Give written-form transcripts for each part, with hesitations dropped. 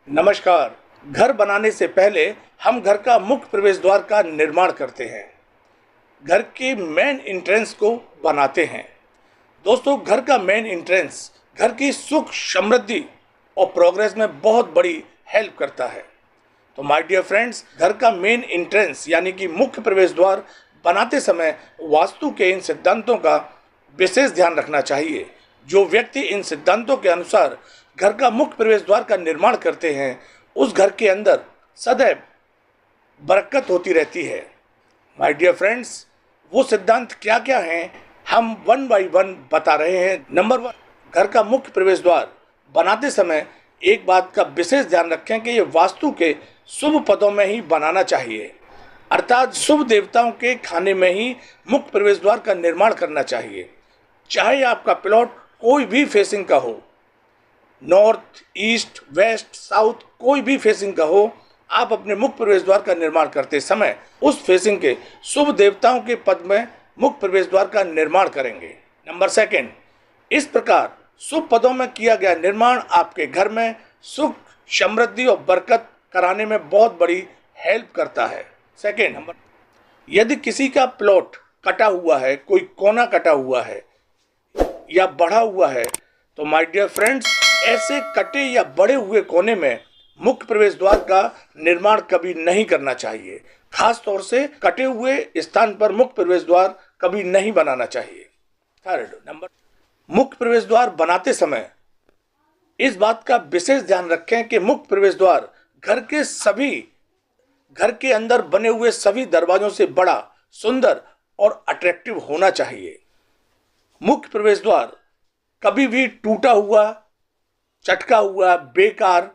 नमस्कार। घर बनाने से पहले हम घर का मुख्य प्रवेश द्वार का निर्माण करते हैं। घर के मेन एंट्रेंस को बनाते हैं। दोस्तों, घर का मेन एंट्रेंस घर की सुख, समृद्धि और प्रोग्रेस में बहुत बड़ी हेल्प करता है। तो माय डियर फ्रेंड्स, घर का मेन एंट्रेंस यानी कि मुख्य प्रवेश द्वार बनाते समय वास्तु के इन सिद्धांतों का विशेष ध्यान रखना चाहिए। जो व्यक्ति इन सिद्धांतों के अनुसार घर का मुख्य प्रवेश द्वार का निर्माण करते हैं, उस घर के अंदर सदैव बरकत होती रहती है। माय डियर फ्रेंड्स, वो सिद्धांत क्या क्या हैं, हम वन बाय वन बता रहे हैं। नंबर 1, घर का मुख्य प्रवेश द्वार बनाते समय एक बात का विशेष ध्यान रखें कि ये वास्तु के शुभ पदों में ही बनाना चाहिए, अर्थात शुभ देवताओं के खाने में ही मुख्य प्रवेश द्वार का निर्माण करना चाहिए। चाहे आपका प्लॉट कोई भी फेसिंग का हो, नॉर्थ, ईस्ट, वेस्ट, साउथ, कोई भी फेसिंग का हो, आप अपने मुख्य प्रवेश द्वार का निर्माण करते समय उस फेसिंग के शुभ देवताओं के पद में मुख्य प्रवेश द्वार का निर्माण करेंगे। नंबर 2, इस प्रकार शुभ पदों में किया गया निर्माण आपके घर में सुख, समृद्धि और बरकत कराने में बहुत बड़ी हेल्प करता है। सेकेंड नंबर, यदि किसी का प्लॉट कटा हुआ है, कोई कोना कटा हुआ है या बढ़ा हुआ है, तो माय डियर फ्रेंड्स, ऐसे कटे या बढ़े हुए कोने में मुख्य प्रवेश द्वार का निर्माण कभी नहीं करना चाहिए। खास तौर से कटे हुए स्थान पर मुख्य प्रवेश द्वार कभी नहीं बनाना चाहिए। थर्ड नंबर, मुख्य प्रवेश द्वार बनाते समय इस बात का विशेष ध्यान रखें कि मुख्य प्रवेश द्वार घर के अंदर बने हुए सभी दरवाजों से बड़ा, सुंदर और अट्रैक्टिव होना चाहिए। मुख्य प्रवेश द्वार कभी भी टूटा हुआ, चटका हुआ, बेकार,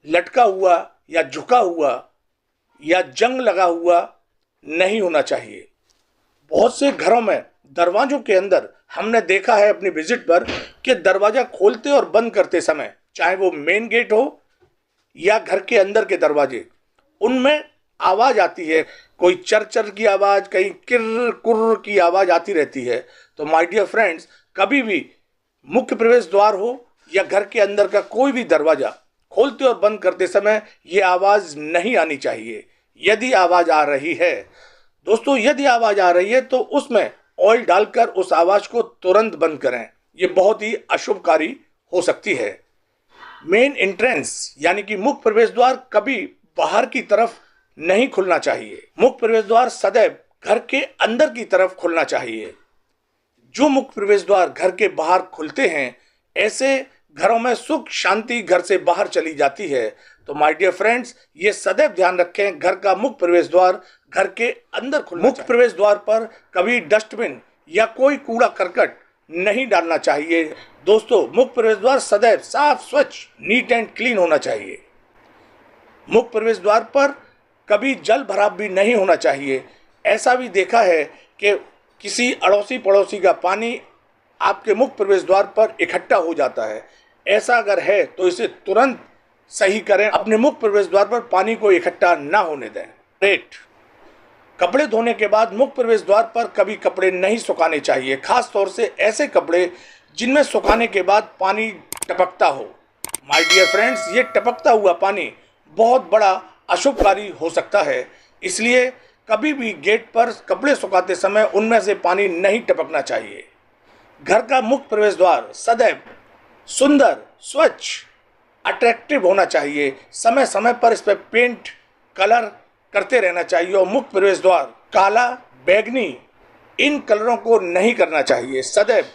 लटका हुआ या झुका हुआ या जंग लगा हुआ नहीं होना चाहिए। बहुत से घरों में दरवाजों के अंदर हमने देखा है अपनी विजिट पर कि दरवाजा खोलते और बंद करते समय, चाहे वो मेन गेट हो या घर के अंदर के दरवाजे, उनमें आवाज आती है। कोई चर की आवाज, कहीं किर कुर्र की आवाज आती रहती है। तो माय डियर फ्रेंड्स, कभी भी मुख्य प्रवेश द्वार हो या घर के अंदर का कोई भी दरवाजा खोलते और बंद करते समय ये आवाज नहीं आनी चाहिए। यदि आवाज आ रही है, दोस्तों, यदि आवाज आ रही है तो उसमें ऑयल डालकर उस आवाज को तुरंत बंद करें। ये बहुत ही अशुभकारी हो सकती है। मेन एंट्रेंस यानी कि मुख्य प्रवेश द्वार कभी बाहर की तरफ नहीं खुलना चाहिए। मुख्य प्रवेश द्वार सदैव घर के अंदर की तरफ खुलना चाहिए। जो मुख्य प्रवेश द्वार घर के बाहर खुलते हैं, ऐसे घरों में सुख, शांति घर से बाहर चली जाती है। तो माय डियर फ्रेंड्स, ये सदैव ध्यान रखें, घर का मुख्य प्रवेश द्वार घर के अंदर खुलना चाहिए। मुख्य प्रवेश द्वार पर कभी डस्टबिन या कोई कूड़ा करकट नहीं डालना चाहिए। दोस्तों, मुख्य प्रवेश द्वार सदैव साफ, स्वच्छ, नीट एंड क्लीन होना चाहिए। मुख्य प्रवेश द्वार पर कभी जल भराव भी नहीं होना चाहिए। ऐसा भी देखा है कि किसी अड़ोसी पड़ोसी का पानी आपके मुख्य प्रवेश द्वार पर इकट्ठा हो जाता है। ऐसा अगर है तो इसे तुरंत सही करें। अपने मुख्य प्रवेश द्वार पर पानी को इकट्ठा ना होने दें। 8, कपड़े धोने के बाद मुख्य प्रवेश द्वार पर कभी कपड़े नहीं सुखाने चाहिए। खास तौर से ऐसे कपड़े जिनमें सुखाने के बाद पानी टपकता हो। माय डियर फ्रेंड्स, ये टपकता हुआ पानी बहुत बड़ा अशुभकारी हो सकता है। इसलिए कभी भी गेट पर कपड़े सुखाते समय उनमें से पानी नहीं टपकना चाहिए। घर का मुख्य प्रवेश द्वार सदैव सुंदर, स्वच्छ, अट्रैक्टिव होना चाहिए। समय समय पर इस पर पेंट, कलर करते रहना चाहिए और मुख्य प्रवेश द्वार काला, बैगनी, इन कलरों को नहीं करना चाहिए। सदैव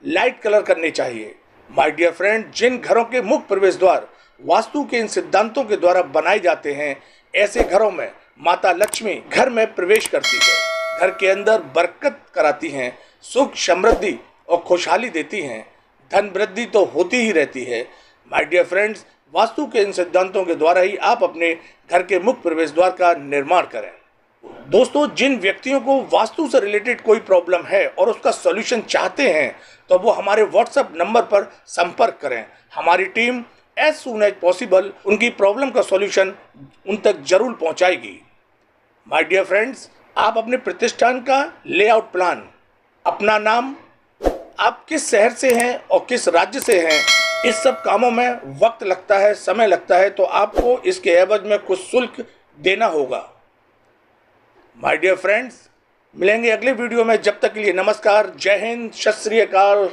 लाइट कलर करने चाहिए। माय डियर फ्रेंड, जिन घरों के मुख्य प्रवेश द्वार वास्तु के इन सिद्धांतों के द्वारा बनाए जाते हैं, ऐसे घरों में माता लक्ष्मी घर में प्रवेश करती है, घर के अंदर बरकत कराती हैं, सुख, समृद्धि और खुशहाली देती हैं। धन वृद्धि तो होती ही रहती है। माय डियर फ्रेंड्स, वास्तु के इन सिद्धांतों के द्वारा ही आप अपने घर के मुख्य प्रवेश द्वार का निर्माण करें। दोस्तों, जिन व्यक्तियों को वास्तु से रिलेटेड कोई प्रॉब्लम है और उसका सॉल्यूशन चाहते हैं, तो वो हमारे व्हाट्सएप नंबर पर संपर्क करें। हमारी team as soon as possible उनकी प्रॉब्लम का सॉल्यूशन उन तक जरूर पहुंचाएगी। माय डियर फ्रेंड्स, आप अपने प्रतिष्ठान का लेआउट प्लान, अपना नाम, आप किस शहर से हैं और किस राज्य से हैं, इस सब कामों में वक्त लगता है, समय लगता है, तो आपको इसके एवज में कुछ शुल्क देना होगा। माय डियर फ्रेंड्स, मिलेंगे अगले वीडियो में। जब तक के लिए नमस्कार, जय हिंद, सत श्री अकाल।